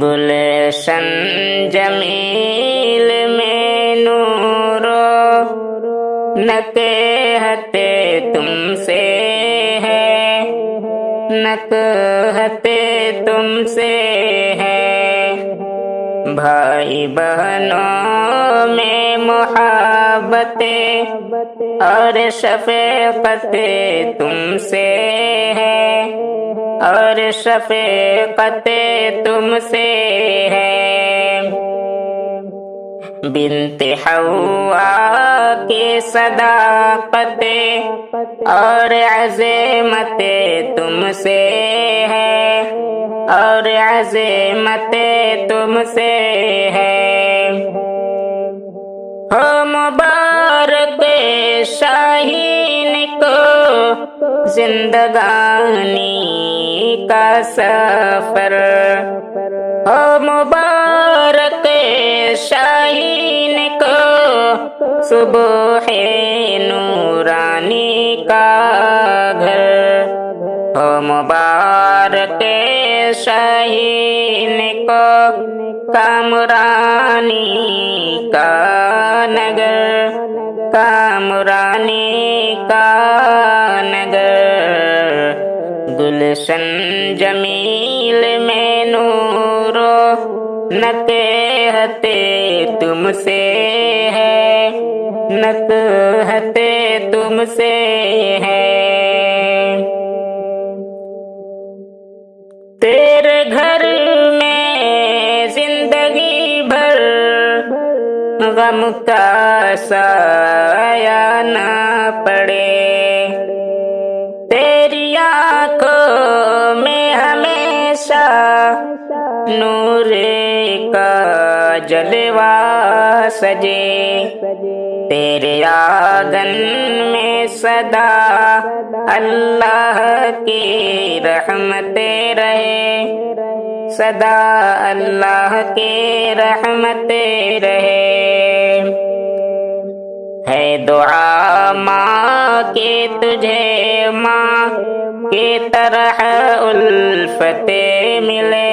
گلشن جمیل میں نورو نکہت تم سے ہے، نکہت تم سے ہے، بھائی بہنوں میں محبت اور شفقت تم سے ہے، اور شفقت تم سے ہے، بنت حوا کی صداقت اور عظمت تم سے ہے، اور عظمت تم سے ہے، ہو مبارک شاہین کو زندگانی کا سفر، ہو مبارک شاہین کو صبح نورانی کا گھر، ہو مبارک شاہین کو کامرانی کا نگر، کامرانی کا نگر، گلشن جمیل میں نورو نکہت تم سے ہے، نکہت تم سے ہے، تیرے گھر میں زندگی بھر غم کا سایہ نہ پڑے، تیری آنکھوں میں ہمیشہ نور کا جلوہ سجے، تیرے آنگن میں سدا اللہ کی رحمتیں رہے، سدا اللہ کی رحمتیں رہے، ہے دعا ماں کی تجھے ماں کی طرح الفتیں ملے،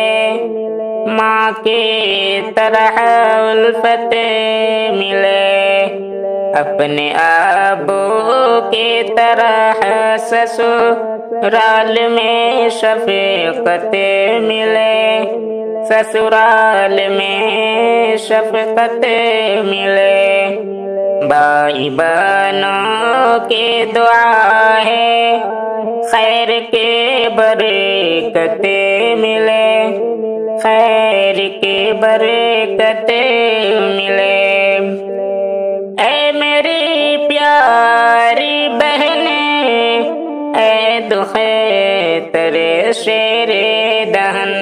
ماں کی طرح الفتیں ملے، اپنے ابو کی طرح سسرال میں شفقتیں ملے، سسرال میں شفقتیں ملے، بھائی بہنوں کی دعا ہے خیر کی برکتیں ملے، خیر کی برکتیں ملے، اے میری پیاری بہنیں، اے دخے ترے شیر دہن،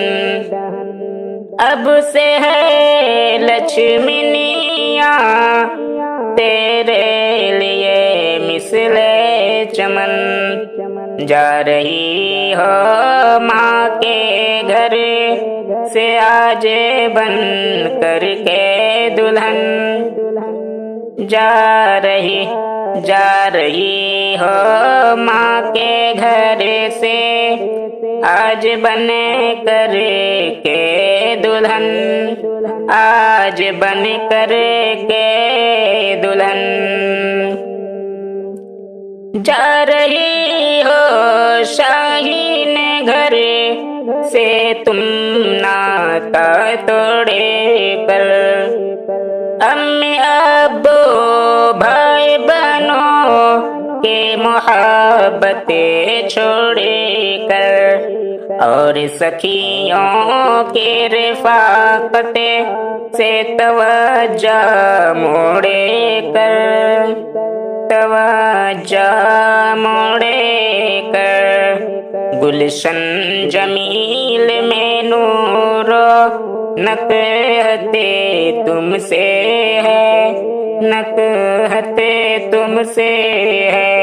اب سے ہے لچھمنیاں تیرے لیے مثل چمن، جا رہی ہو ماں کے گھر سے آج بن کر کے دلہن، جا رہی ہو ماں کے گھر سے آج بن کر کے دلہن، آج بن کر کے دلہن، جا رہی ہو شاہین گھر سے تم ناتا توڑے کر، امی ابو بھائی بہنوں کے محبتیں چھوڑے کر، اور سخیوں کے رفاقت سے توجہ موڑے کر، توجہ موڑے کر، گلشن جمیل میں نورو نکہت تم سے ہے، نکہت تم سے ہے،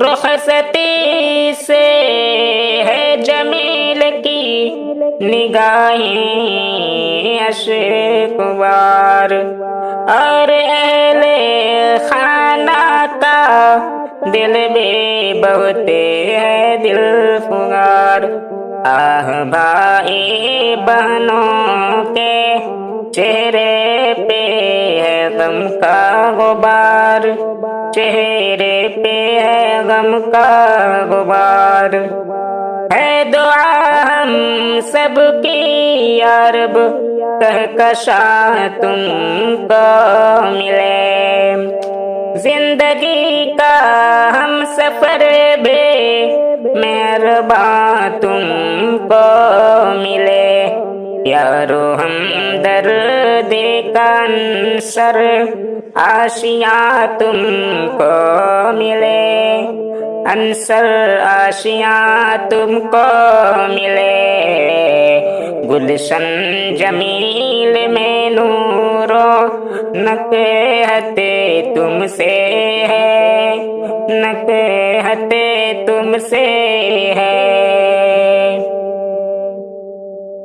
رخصتی سے ہے جمیل کی نگاہیں اشکبار، اور اہل خانہ کا دل بھی بہت ہے دل فگار، آہ بھائی بہنوں کے چہرے پہ ہے غم کا غبار، چہرے پہ ہے غم کا غبار، ہے دعا ہم سب کی یا رب کہکشاں تم کو ملے، زندگی کا ہم سفر بے مہرباں تم کو ملے، یارو ہم درد کا عنصر آشیاں تم کو ملے، عنصر آشیاں تم کو ملے، گلشن جمیل میں نورو نکہت تم سے ہے، نکہت تم سے ہے۔